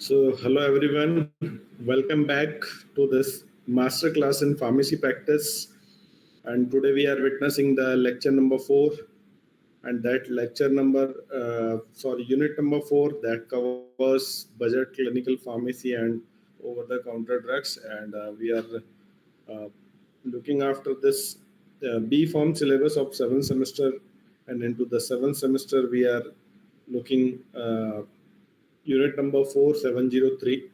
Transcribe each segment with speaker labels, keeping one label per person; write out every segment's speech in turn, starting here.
Speaker 1: Hello everyone. Welcome back to this Masterclass in Pharmacy Practice. And today we are witnessing the lecture number 4. And that unit number 4 that covers budget clinical pharmacy and over-the-counter drugs. And we are looking after this B.Pharm syllabus of 7th semester. And into the 7th semester, we are looking unit number 4703,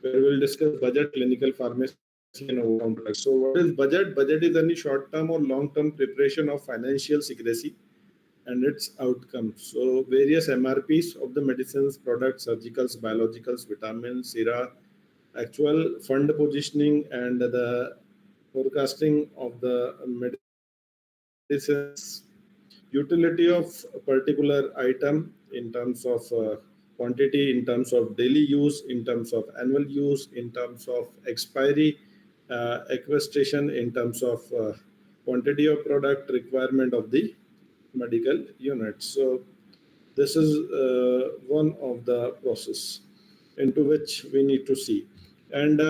Speaker 1: where we'll discuss budget clinical pharmacy and over-counter drugs. So what is budget? Budget is any short-term or long-term preparation of financial secrecy and its outcomes. So various MRPs of the medicines, products, surgicals, biologicals, vitamins, sera, actual fund positioning, and the forecasting of the medicines, utility of a particular item in terms of quantity, in terms of daily use, in terms of annual use, in terms of expiry, equestration, in terms of quantity of product, requirement of the medical unit. So this is one of the process into which we need to see. And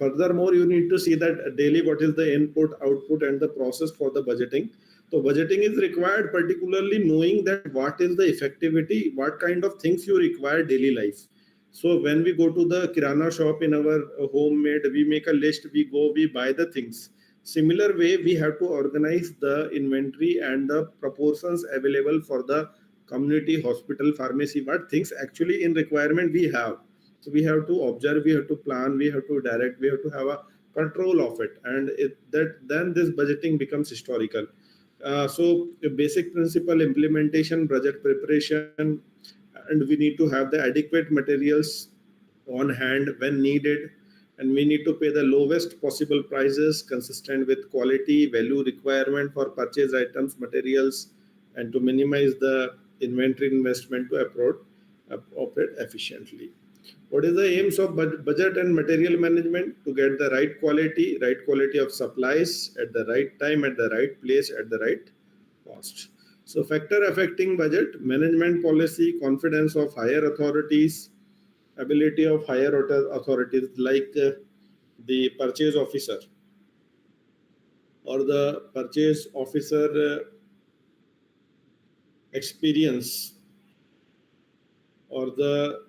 Speaker 1: furthermore, you need to see that daily what is the input, output, and the process for the budgeting. So budgeting is required, particularly knowing that what is the effectivity, what kind of things you require daily life. So when we go to the kirana shop in our homemade, we make a list, we go, we buy the things. Similar way, we have to organize the inventory and the proportions available for the community, hospital, pharmacy, what things actually in requirement we have. So we have to observe, we have to plan, we have to direct, we have to have a control of it, and then this budgeting becomes historical. So a basic principle implementation, budget preparation, and we need to have the adequate materials on hand when needed, and we need to pay the lowest possible prices consistent with quality, value requirement for purchase items, materials, and to minimize the inventory investment to operate efficiently. What is the aims of budget and material management? To get the right quality of supplies at the right time, at the right place, at the right cost. So factor affecting budget, management policy, confidence of higher authorities, ability of higher authorities like the purchase officer or the purchase officer experience, or the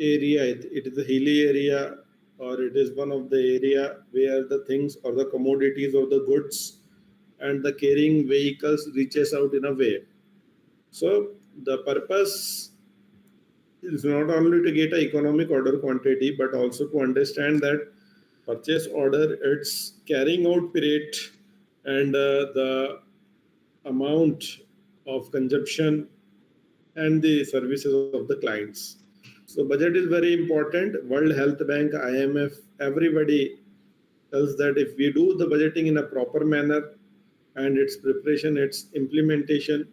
Speaker 1: area, it is a hilly area, or it is one of the area where the things or the commodities or the goods and the carrying vehicles reaches out in a way. So the purpose is not only to get an economic order quantity, but also to understand that purchase order, its carrying out period, and the amount of consumption and the services of the clients. So budget is very important. World Health Bank, IMF, everybody tells that if we do the budgeting in a proper manner and its preparation, its implementation,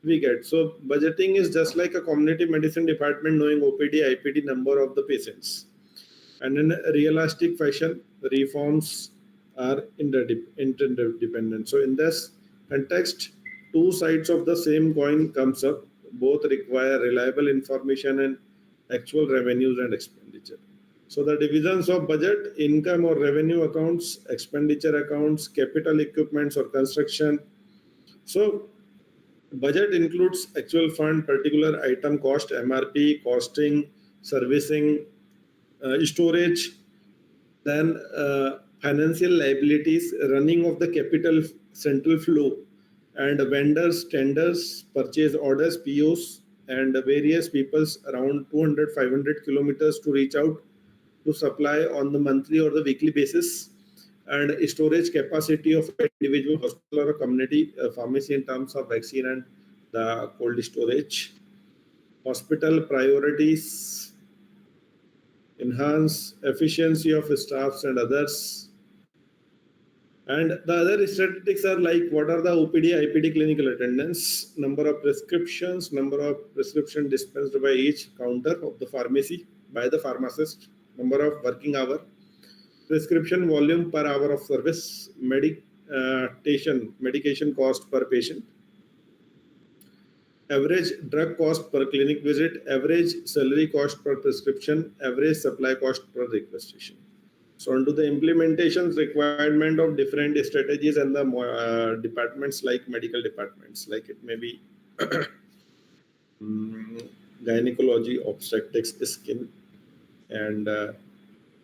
Speaker 1: we get. So budgeting is just like a community medicine department knowing OPD, IPD number of the patients. And in a realistic fashion, reforms are interdependent. So in this context, two sides of the same coin comes up. Both require reliable information and actual revenues and expenditure. So the divisions of budget: income or revenue accounts, expenditure accounts, capital equipments or construction. So budget includes actual fund, particular item cost, MRP, costing, servicing, storage, then financial liabilities, running of the capital central flow, and vendors, tenders, purchase orders, POs, and various peoples around 200-500 kilometers to reach out to supply on the monthly or the weekly basis, and storage capacity of an individual hospital or a community pharmacy in terms of vaccine and the cold storage, hospital priorities, enhance efficiency of staffs and others. And the other statistics are like what are the OPD, IPD clinical attendance, number of prescriptions, number of prescription dispensed by each counter of the pharmacy by the pharmacist, number of working hour, prescription volume per hour of service, medication cost per patient, average drug cost per clinic visit, average salary cost per prescription, average supply cost per requisition. So onto the implementations requirement of different strategies and the departments like medical departments, like it may be gynecology, obstetrics, skin, and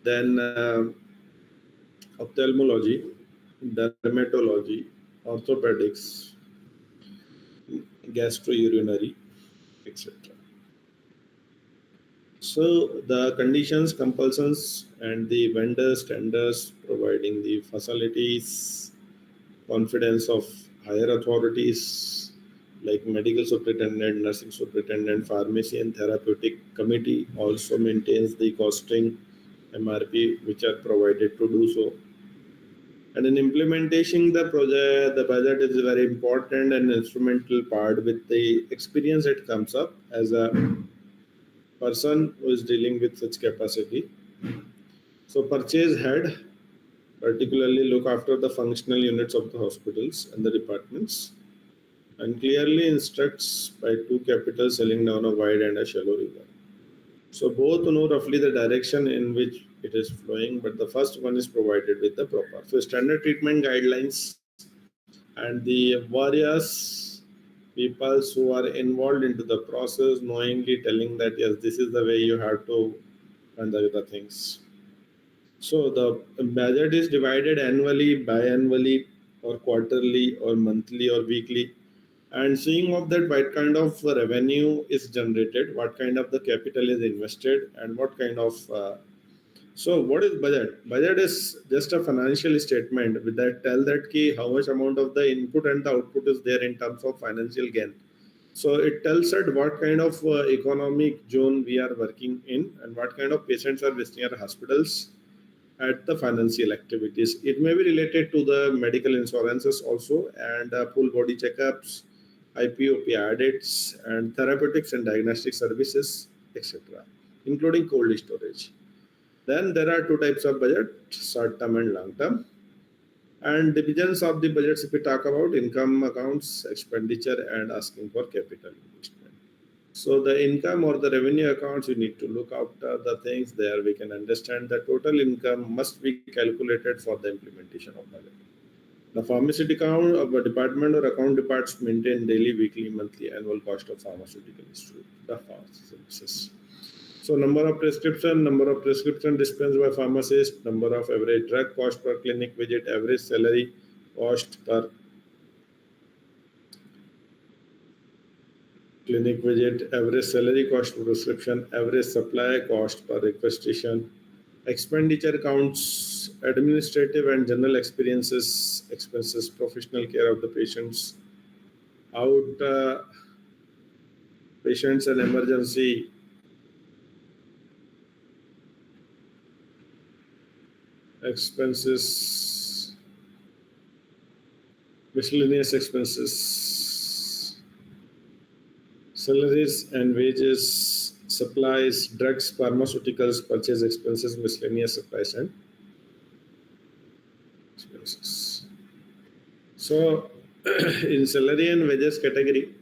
Speaker 1: then ophthalmology, dermatology, orthopedics, gastrourinary, etc. So the conditions, compulsions, and the vendors, tenders providing the facilities, confidence of higher authorities like medical superintendent, nursing superintendent, pharmacy, and therapeutic committee also maintains the costing MRP which are provided to do so. And in implementing the project, the budget is a very important and instrumental part. With the experience it comes up as a person who is dealing with such capacity. So purchase head particularly look after the functional units of the hospitals and the departments and clearly instructs by two capitals sailing down a wide and a shallow river. So both know roughly the direction in which it is flowing, but the first one is provided with the proper. So standard treatment guidelines and the various people who are involved into the process knowingly telling that yes, this is the way you have to conduct the things. So the budget is divided annually, biannually, or quarterly, or monthly, or weekly. And seeing of that, what kind of revenue is generated, what kind of the capital is invested, and what kind of so what is budget? Budget is just a financial statement with that tell that key how much amount of the input and the output is there in terms of financial gain. So it tells us what kind of economic zone we are working in and what kind of patients are visiting our hospitals at the financial activities. It may be related to the medical insurances also and full body checkups, IPOP audits, and therapeutics and diagnostic services, etc., including cold storage. Then there are two types of budget, short term and long term. And divisions of the budgets, if we talk about income accounts, expenditure, and asking for capital investment. So the income or the revenue accounts, we need to look after the things there. We can understand the total income must be calculated for the implementation of budget. The pharmaceutical account of a department or account departments maintain daily, weekly, monthly, annual cost of pharmaceutical institute, the pharmacy services. So number of prescription dispensed by pharmacist, number of average drug cost per clinic visit, average salary cost per clinic visit, average salary cost per prescription, average supply cost per requisition, expenditure counts, administrative and general expenses, professional care of the patients, out patients and emergency expenses, miscellaneous expenses, salaries and wages, supplies, drugs, pharmaceuticals, purchase expenses, miscellaneous supplies and expenses. So, in salary and wages category,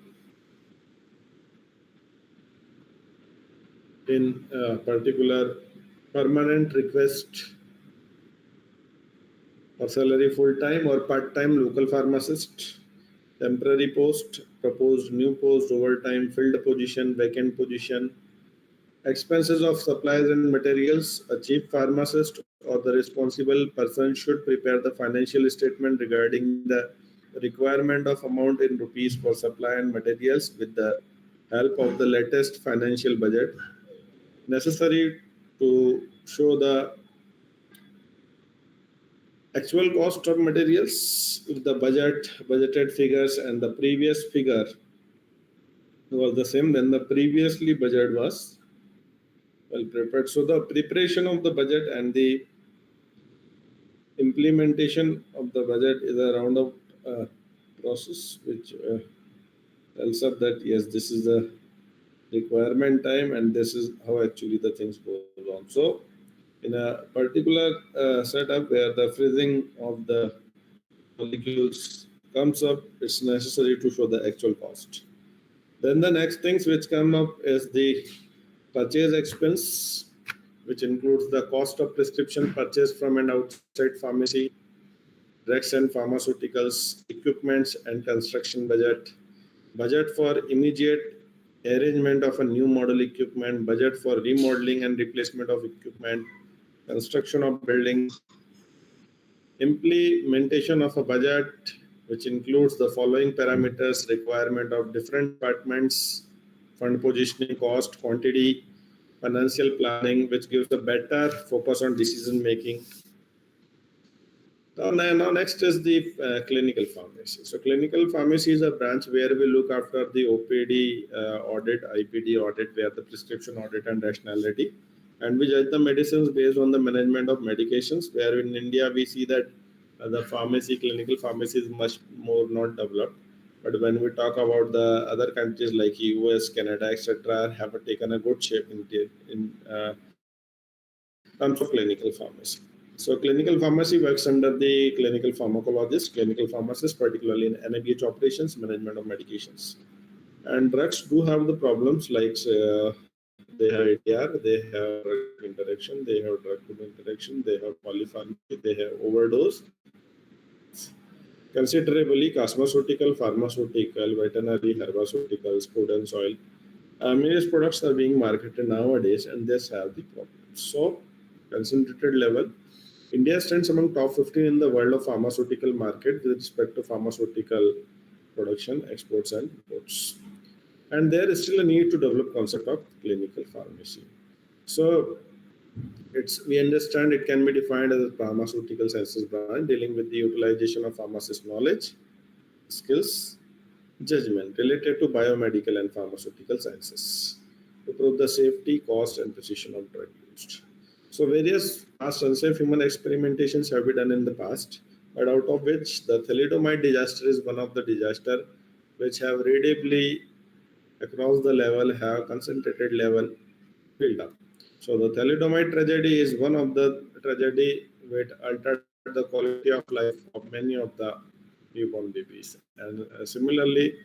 Speaker 1: in particular, permanent request for salary full-time or part-time local pharmacist, temporary post, proposed new post, overtime, filled position, vacant position, expenses of supplies and materials. A chief pharmacist or the responsible person should prepare the financial statement regarding the requirement of amount in rupees for supply and materials with the help of the latest financial budget necessary to show the actual cost of materials if the budgeted figures and the previous figure was the same, then the previously budget was well prepared. So the preparation of the budget and the implementation of the budget is a roundabout process which tells us that yes, this is the requirement time and this is how actually the things go on. So in a particular setup where the freezing of the molecules comes up, it's necessary to show the actual cost. Then the next things which come up is the purchase expense, which includes the cost of prescription purchased from and outside pharmacy, drugs and pharmaceuticals, equipments and construction budget, budget for immediate arrangement of a new model equipment, budget for remodeling and replacement of equipment, construction of buildings, implementation of a budget which includes the following parameters: requirement of different departments, fund positioning, cost, quantity, financial planning, which gives a better focus on decision making. Now next is the clinical pharmacy. So clinical pharmacy is a branch where we look after the OPD audit, IPD audit, where the prescription audit and rationality, and we judge the medicines based on the management of medications. Where in India we see that the pharmacy, clinical pharmacy is much more not developed. But when we talk about the other countries like US, Canada, etc., have taken a good shape in terms of clinical pharmacy. So clinical pharmacy works under the clinical pharmacologist, clinical pharmacist, particularly in NIBH operations, management of medications. And drugs do have the problems like they have ADR, they have drug interaction, they have drug interaction, they have polypharmacy, they have overdose. Considerably, cosmeceutical, pharmaceutical, veterinary, herbaceuticals, food and soil. Various products are being marketed nowadays and they have the problems. So, concentrated level, India stands among top 15 in the world of pharmaceutical market with respect to pharmaceutical production, exports and imports. And there is still a need to develop concept of clinical pharmacy. So we understand it can be defined as a pharmaceutical sciences branch dealing with the utilization of pharmacist knowledge, skills, judgment related to biomedical and pharmaceutical sciences to prove the safety, cost, and precision of drug used. So various past unsafe human experimentations have been done in the past, but out of which the thalidomide disaster is one of the disaster which have readily across the level have concentrated level built up. So the thalidomide tragedy is one of the tragedy which altered the quality of life of many of the newborn babies. And similarly,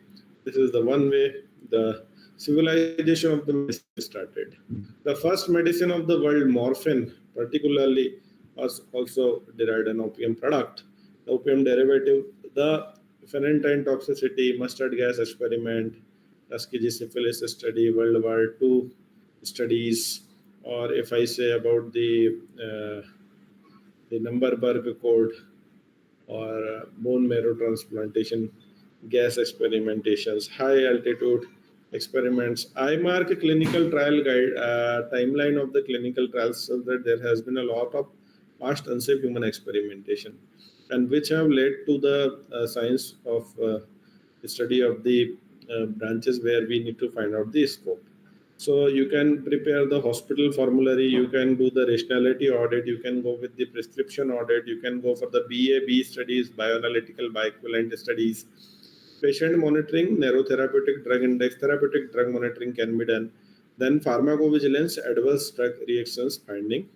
Speaker 1: this is the one way the civilization of the medicine started. The first medicine of the world, morphine, particularly, was also derived an opium product. The opium derivative, the phenytoin toxicity, mustard gas experiment, Tuskegee syphilis study, World War II studies, or if I say about the Numberberg code or bone marrow transplantation, gas experimentations, high altitude experiments. I mark a clinical trial guide timeline of the clinical trials so that there has been a lot of past unsafe human experimentation, and which have led to the science of study of the branches where we need to find out the scope. So you can prepare the hospital formulary, you can do the rationality audit, you can go with the prescription audit, you can go for the BA/B studies, bioanalytical, bioequivalent studies, patient monitoring, narrow therapeutic drug index, therapeutic drug monitoring can be done. Then pharmacovigilance, adverse drug reactions finding,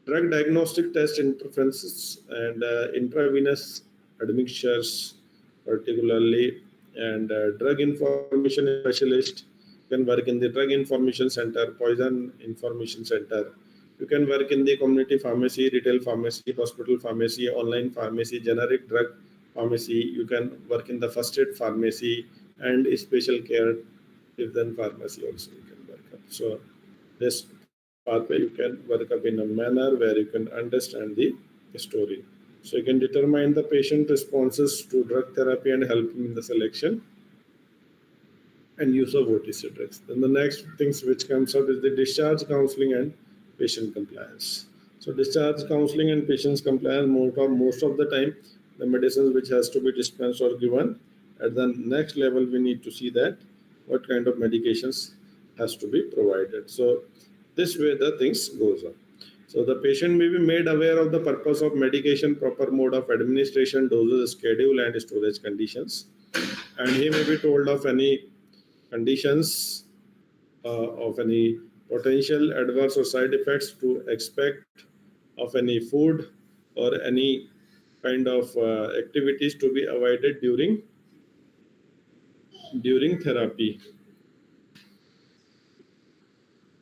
Speaker 1: drug diagnostic test interferences and intravenous admixtures, particularly, and drug information specialist. You can work in the drug information center, poison information center. You can work in the community pharmacy, retail pharmacy, hospital pharmacy, online pharmacy, generic drug pharmacy. You can work in the first aid pharmacy and special care within pharmacy also you can work up. So this pathway you can work up in a manner where you can understand the story. So you can determine the patient responses to drug therapy and help him in the selection and use of OTC drugs. Then the next things which comes up is the discharge counseling and patient compliance. So discharge counseling and patient compliance, most of the time the medicines which has to be dispensed or given. At the next level we need to see that what kind of medications has to be provided. So this way the things goes on. So the patient may be made aware of the purpose of medication, proper mode of administration, doses, schedule and storage conditions, and he may be told of any conditions of any potential adverse or side effects to expect of any food or any kind of activities to be avoided during during therapy.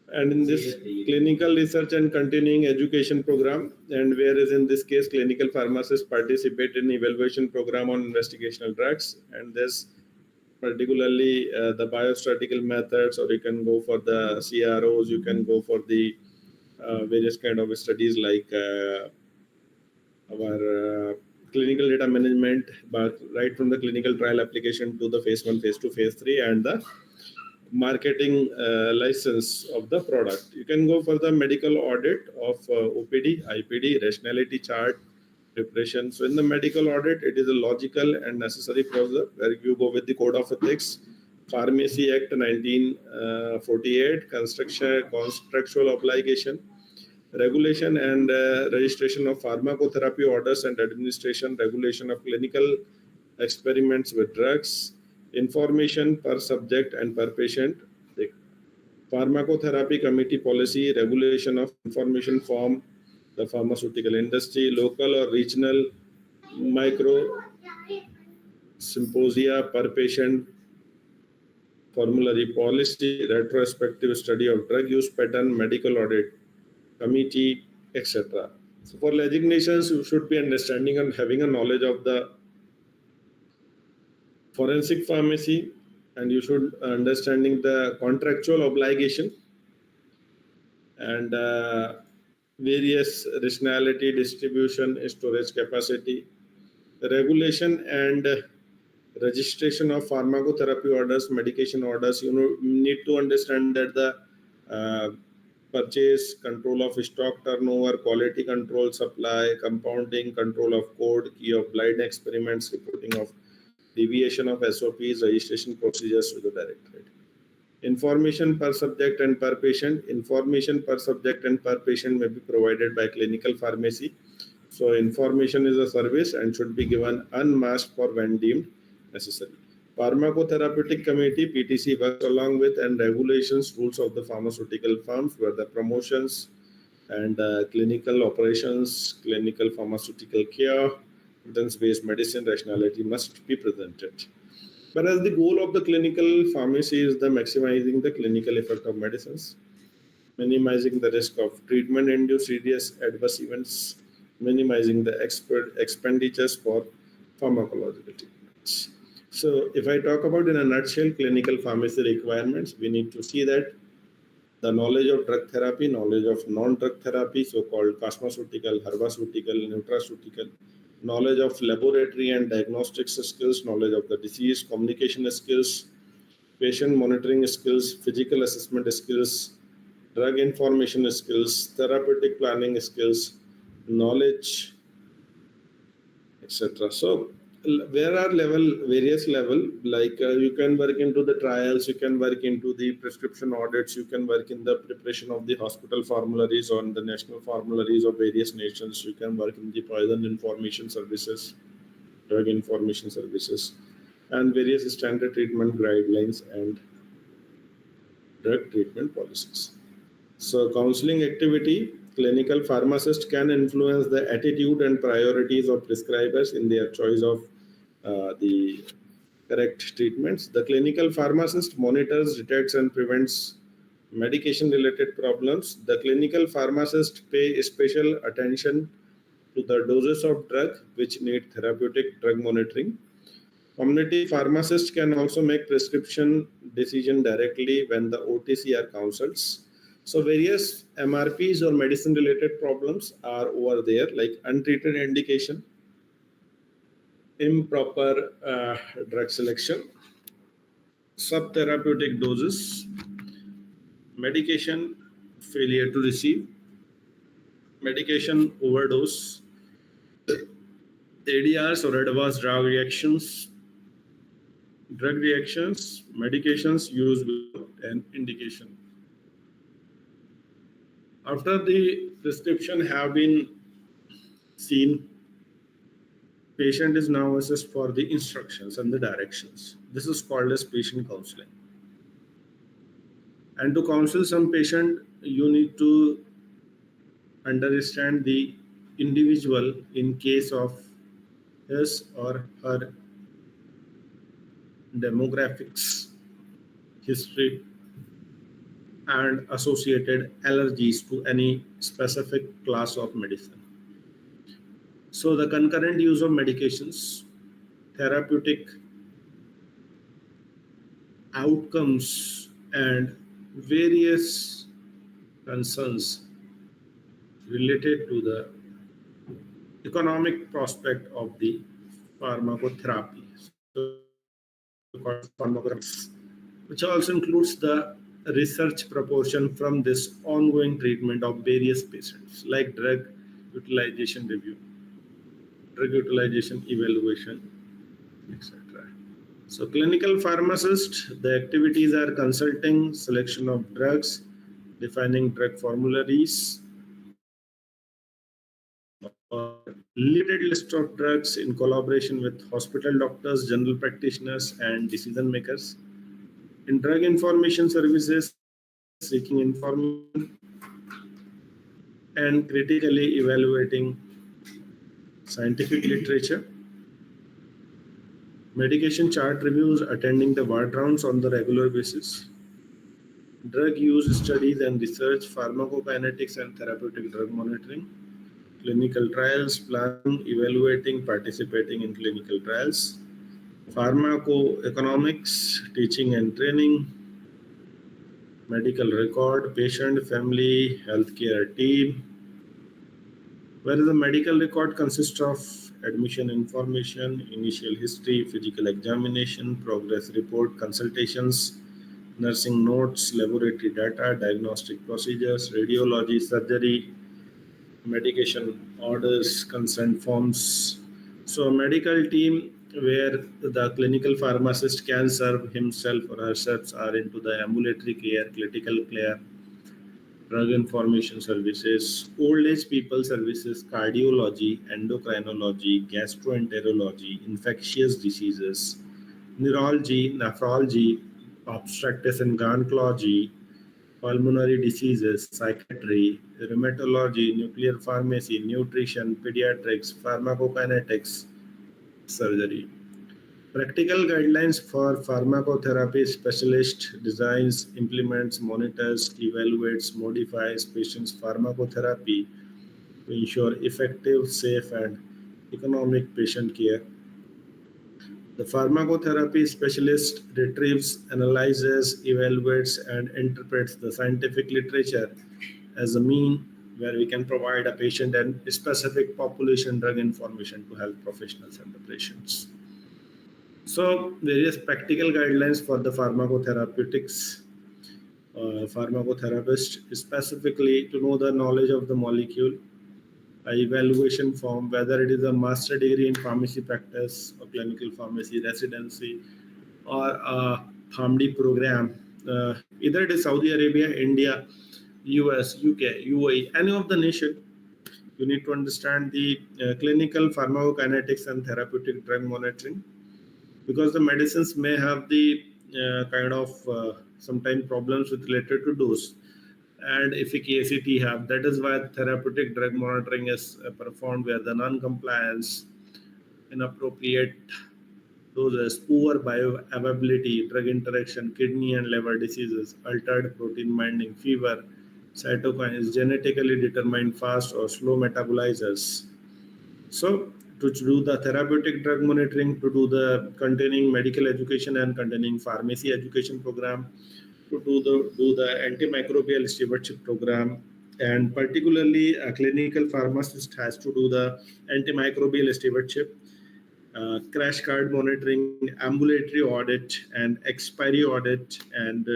Speaker 1: And in this clinical research and continuing education program, and whereas in this case clinical pharmacists participate in evaluation program on investigational drugs, and this particularly the biostatistical methods, or you can go for the CROs, you can go for the various kind of studies like our clinical data management, but right from the clinical trial application to the phase 1, phase 2, phase 3, and the marketing license of the product. You can go for the medical audit of OPD, IPD, rationality chart, preparation. So in the medical audit, it is a logical and necessary process where you go with the code of ethics, Pharmacy Act 1948, contractual obligation, regulation and registration of pharmacotherapy orders and administration, regulation of clinical experiments with drugs, information per subject and per patient, the pharmacotherapy committee policy, regulation of information form, the pharmaceutical industry, local or regional micro symposia per patient, formulary policy, retrospective study of drug use pattern, medical audit committee, etc. So for designations, you should be understanding and having a knowledge of the forensic pharmacy, and you should understanding the contractual obligation and various rationality, distribution, storage capacity, regulation and registration of pharmacotherapy orders, medication orders. You need to understand that the uh, purchase, control of stock turnover, quality control, supply, compounding, control of code, key of blind experiments, reporting of deviation of SOPs, registration procedures to the directorate. Information per subject and per patient. Information per subject and per patient may be provided by clinical pharmacy. So information is a service and should be given unmasked for when deemed necessary. Pharmacotherapeutic committee PTC works along with and regulations rules of the pharmaceutical firms where the promotions and clinical operations, clinical pharmaceutical care, evidence-based medicine rationality must be presented. Whereas the goal of the clinical pharmacy is the maximizing the clinical effect of medicines, minimizing the risk of treatment-induced serious adverse events, minimizing the expenditures for pharmacological treatments. So if I talk about in a nutshell clinical pharmacy requirements, we need to see that the knowledge of drug therapy, knowledge of non-drug therapy, so-called cosmeceutical, herbaceutical, nutraceutical, knowledge of laboratory and diagnostics skills, knowledge of the disease, communication skills, patient monitoring skills, physical assessment skills, drug information skills, therapeutic planning skills, knowledge, etc. So there are various level, like you can work into the trials, you can work into the prescription audits, you can work in the preparation of the hospital formularies on the national formularies of various nations, you can work in the poison information services, drug information services, and various standard treatment guidelines and drug treatment policies. So counseling activity, clinical pharmacists can influence the attitude and priorities of prescribers in their choice of the correct treatments. The clinical pharmacist monitors, detects and prevents medication related problems. The clinical pharmacist pay special attention to the doses of drug which need therapeutic drug monitoring. Community pharmacists can also make prescription decision directly when the OTC are consults. So various MRPs or medicine related problems are over there, like untreated indication, improper drug selection, subtherapeutic doses, medication failure to receive, medication overdose, ADRs or adverse drug reactions, medications used without an indication. After the prescription have been seen, patient is now assessed for the instructions and the directions. This is called as patient counseling. And to counsel some patient, you need to understand the individual in case of his or her demographics, history, and associated allergies to any specific class of medicine. So the concurrent use of medications, therapeutic outcomes, and various concerns related to the economic prospect of the pharmacotherapy, so called pharmacoeconomics, which also includes the research proportion from this ongoing treatment of various patients, like drug utilization review, drug utilization evaluation, etc. So, clinical pharmacist, the activities are consulting, selection of drugs, defining drug formularies, or limited list of drugs in collaboration with hospital doctors, general practitioners, and decision makers. In drug information services, seeking information and critically evaluating scientific literature. Medication chart reviews, attending the ward rounds on the regular basis. Drug use studies and research, pharmacokinetics and therapeutic drug monitoring. Clinical trials, planning, evaluating, participating in clinical trials. Pharmacoeconomics, teaching and training. Medical record, patient, family, healthcare team, where the medical record consists of admission information, initial history, physical examination, progress report, consultations, nursing notes, laboratory data, diagnostic procedures, radiology, surgery, medication orders, consent forms. So, a medical team where the clinical pharmacist can serve himself or herself are into the ambulatory care, critical care, drug information services, old age people services, cardiology, endocrinology, gastroenterology, infectious diseases, neurology, nephrology, obstetrics and gynecology, pulmonary diseases, psychiatry, rheumatology, nuclear pharmacy, nutrition, pediatrics, pharmacokinetics, surgery. Practical guidelines for pharmacotherapy specialist designs, implements, monitors, evaluates, modifies patients' pharmacotherapy to ensure effective, safe, and economic patient care. The pharmacotherapy specialist retrieves, analyzes, evaluates, and interprets the scientific literature as a mean where we can provide a patient and specific population drug information to health professionals and the patients. So, various practical guidelines for the pharmacotherapeutics, pharmacotherapist, specifically to know the knowledge of the molecule, a evaluation form, whether it is a master degree in pharmacy practice or clinical pharmacy residency or a PharmD program, either it is Saudi Arabia, India, US, UK, UAE, any of the nation. You need to understand the clinical pharmacokinetics and therapeutic drug monitoring, because the medicines may have the kind of sometimes problems with related to dose and efficacy have. That is why therapeutic drug monitoring is performed where the non-compliance, inappropriate doses, poor bioavailability, drug interaction, kidney and liver diseases, altered protein binding, fever, cytokines, genetically determined fast or slow metabolizers. So to do the therapeutic drug monitoring, to do the containing medical education and containing pharmacy education program, to do the antimicrobial stewardship program, and particularly a clinical pharmacist has to do the antimicrobial stewardship, crash card monitoring, ambulatory audit, and expiry audit, and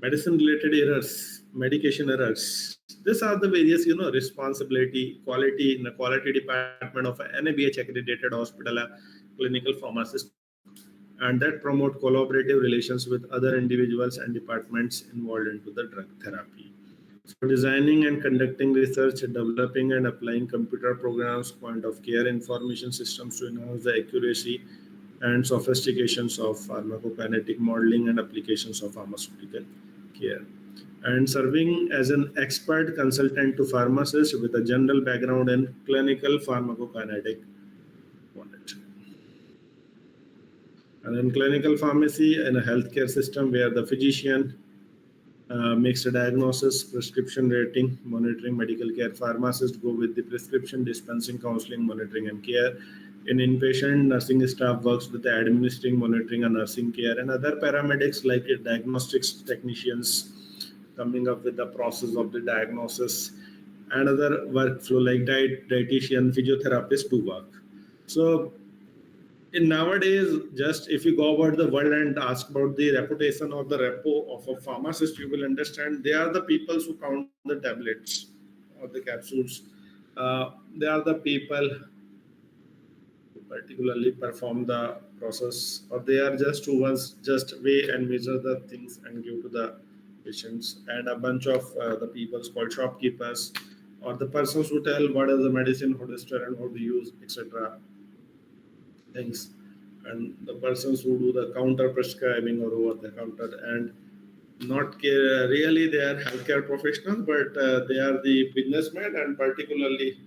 Speaker 1: medicine related errors, medication errors. These are the various responsibility, quality in the quality department of an NABH accredited hospital, a clinical pharmacist, and that promote collaborative relations with other individuals and departments involved into the drug therapy. So designing and conducting research, developing and applying computer programs, point of care information systems to enhance the accuracy and sophistications of pharmacokinetic modeling and applications of pharmaceutical care. And serving as an expert consultant to pharmacists with a general background in clinical pharmacokinetic monitoring. And in clinical pharmacy, in a healthcare system where the physician makes a diagnosis, prescription rating, monitoring, medical care. Pharmacists go with the prescription, dispensing, counseling, monitoring, and care. In inpatient, nursing staff works with the administering, monitoring, and nursing care, and other paramedics like diagnostics technicians coming up with the process of the diagnosis, and other workflow like dietitian, physiotherapist do work. So in nowadays, just if you go about the world and ask about the reputation or the repo of a pharmacist, you will understand they are the people who count the tablets or the capsules. They are the people who particularly perform the process, or they are just who ones just weigh and measure the things and give to the patients. And a bunch of the people called shopkeepers, or the persons who tell what is the medicine, how to store and how to use, etc. things, and the persons who do the counter prescribing or over the counter, and not care, really they are healthcare professionals, but they are the businessmen, and particularly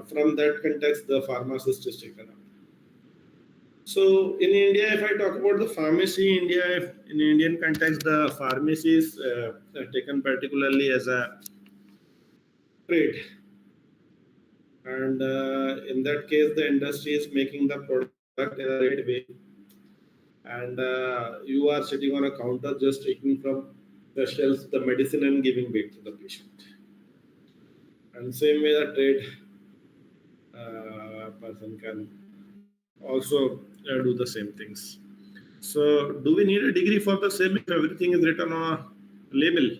Speaker 1: from that context the pharmacist is taken up. So in India, if I talk about the pharmacy, in Indian context, the pharmacy is taken particularly as a trade, and in that case the industry is making the product in a trade way, and you are sitting on a counter just taking from the shelves the medicine and giving back to the patient. And same way the trade person can also do the same things. So do we need a degree for the same if everything is written on a label?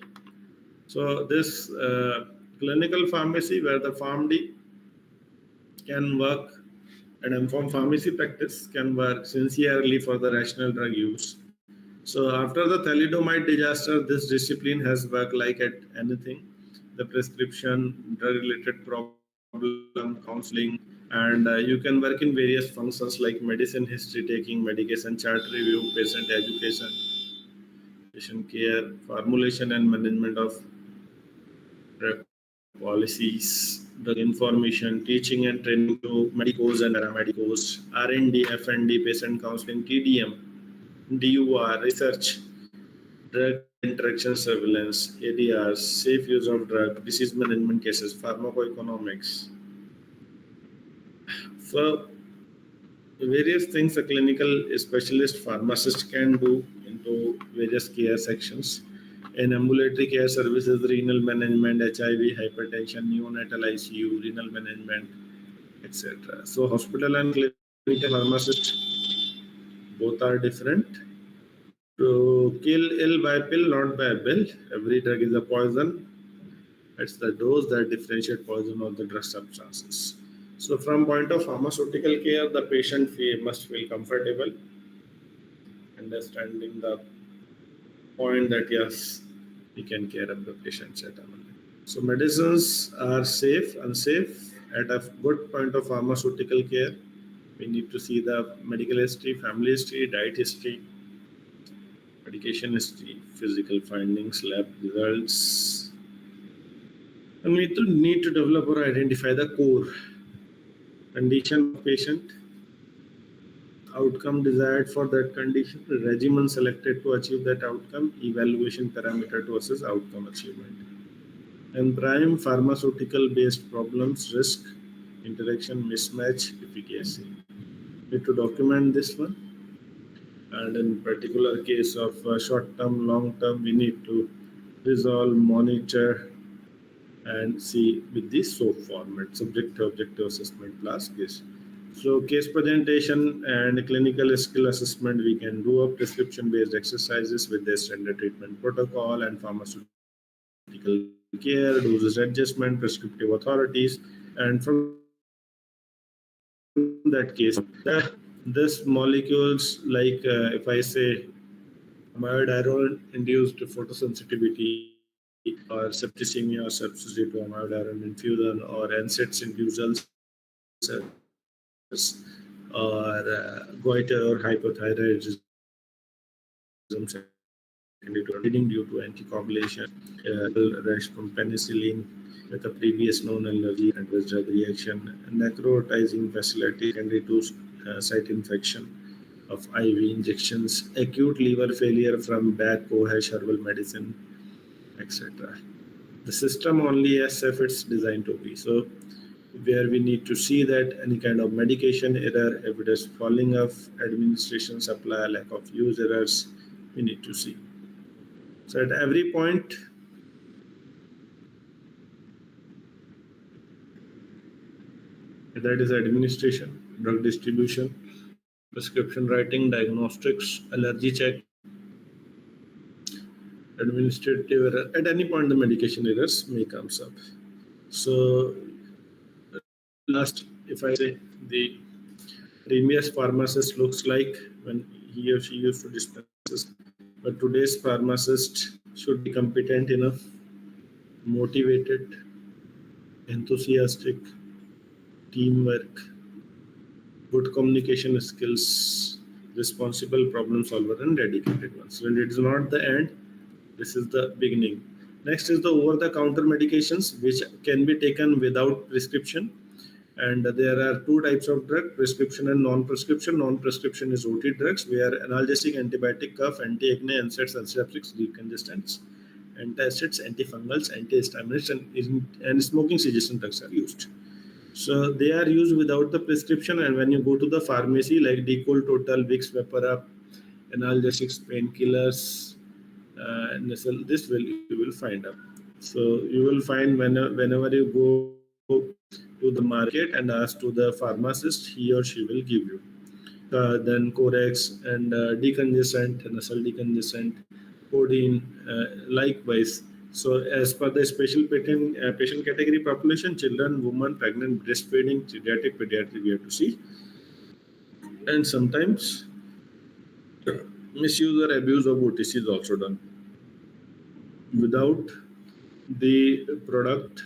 Speaker 1: So this clinical pharmacy where the PharmD can work and inform pharmacy practice can work sincerely for the rational drug use. So after the thalidomide disaster, this discipline has worked like at anything. The prescription, drug-related problem, counseling, and you can work in various functions like medicine history taking, medication chart review, patient education, patient care, formulation and management of drug policies, drug information, teaching and training to medicos and paramedicos, R&D, F&D, patient counseling, TDM, DUR, research, drug interaction surveillance, ADRs, safe use of drug, disease management cases, pharmacoeconomics. So various things a clinical specialist pharmacist can do into various care sections. In ambulatory care services, renal management, HIV, hypertension, neonatal ICU, renal management, etc. So hospital and clinical pharmacist both are different. To kill ill by pill, not by bill. Every drug is a poison. It's the dose that differentiate poison or the drug substances. So from point of pharmaceutical care, the patient must feel comfortable, understanding the point that yes, we can care of the patients at all. So medicines are safe, unsafe. At a good point of pharmaceutical care, we need to see the medical history, family history, diet history, medication history, physical findings, lab results. And we need to develop or identify the core condition of patient, outcome desired for that condition, regimen selected to achieve that outcome, evaluation parameter to assess outcome achievement. And prime pharmaceutical based problems, risk, interaction, mismatch, efficacy. Need to document this one. And in particular case of short term, long term, we need to resolve, monitor, and see with this SOAP format, subjective objective assessment plus case. So case presentation and clinical skill assessment, we can do a prescription based exercises with the standard treatment protocol and pharmaceutical care, dosage adjustment, prescriptive authorities, and from that case, this molecules like if I say amide iron induced photosensitivity or septicemia or sepsis due to amide iron infusion or NSAIDs induced ulcers or goiter or hypothyroidism bleeding due to anticoagulation, rash from penicillin with a previous known allergy and drug reaction, necrotizing facility can lead to site infection. of IV injections, acute liver failure from back cohash herbal medicine, etc. The system only as if it's designed to be. So where we need to see that any kind of medication error, if it is falling off, administration, supply, lack of use errors, we need to see. So at every point, that is administration, drug distribution, prescription writing, diagnostics, allergy check, administrative error. At any point, the medication errors may comes up. So last, if I say the previous pharmacist looks like when he or she used to dispense, but today's pharmacist should be competent enough, motivated, enthusiastic, teamwork, good communication skills, responsible problem solver, and dedicated ones. When it is not the end, this is the beginning. Next is the over-the-counter medications, which can be taken without prescription. And there are two types of drug: prescription and non-prescription. Non-prescription is OT drugs, where analgesic, antibiotic, cough, anti-acne, NSAIDs, antiseptics, decongestants, antacids, antifungals, antihistaminics, and smoking cessation drugs are used. So they are used without the prescription, and when you go to the pharmacy, like Decol Total, Vicks Vaporub, analgesics, painkillers, this will you will find up. So you will find whenever you go to the market and ask to the pharmacist, he or she will give you. Then Corex and decongestant, nasal decongestant, codeine, likewise. So as per the special patient category population, children, women, pregnant, breastfeeding, pediatric, we have to see. And sometimes misuse or abuse of OTC is also done. Without the product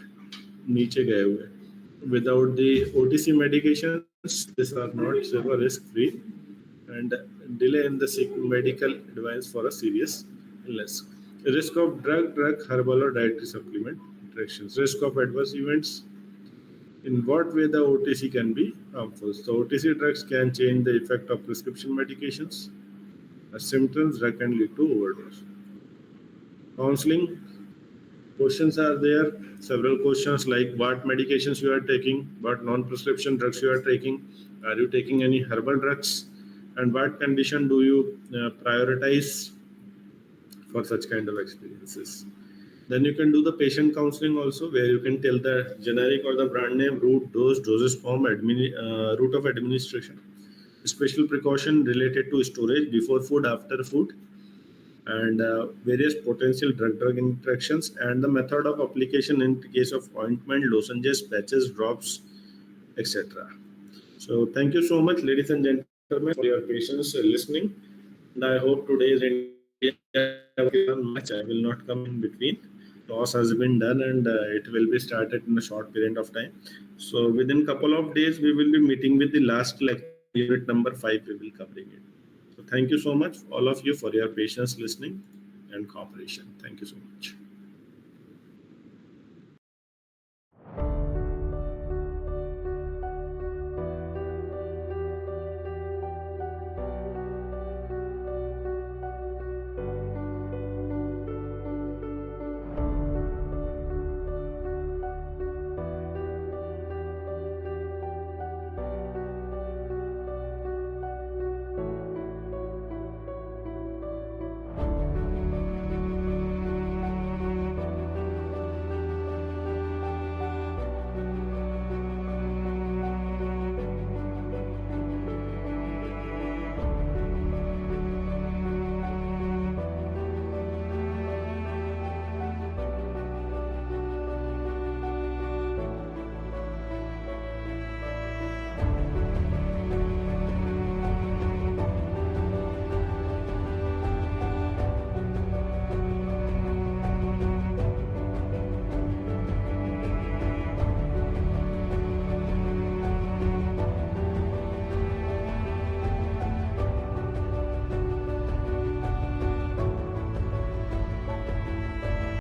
Speaker 1: नीचे गए हुए, without the OTC medications, these are not zero risk free and delay in the medical advice for a serious illness. Risk of drug, herbal or dietary supplement interactions. Risk of adverse events. In what way the OTC can be harmful? So OTC drugs can change the effect of prescription medications. Symptoms that can lead to overdose. Counseling. Questions are there, several questions like what medications you are taking, what non-prescription drugs you are taking, are you taking any herbal drugs, and what condition do you prioritize for such kind of experiences. Then you can do the patient counseling also, where you can tell the generic or the brand name, route, dose, dosage form, route of administration, special precaution related to storage before food, after food, and various potential drug-drug interactions, and the method of application in case of ointment, lozenges, patches, drops, etc. So thank you so much, ladies and gentlemen, for your patience listening. And I hope today's India match, I will not come in between. Toss has been done and it will be started in a short period of time. So within couple of days, we will be meeting with the last lecture, unit number 5, we will covering it. So thank you so much, all of you, for your patience listening and cooperation. Thank you so much.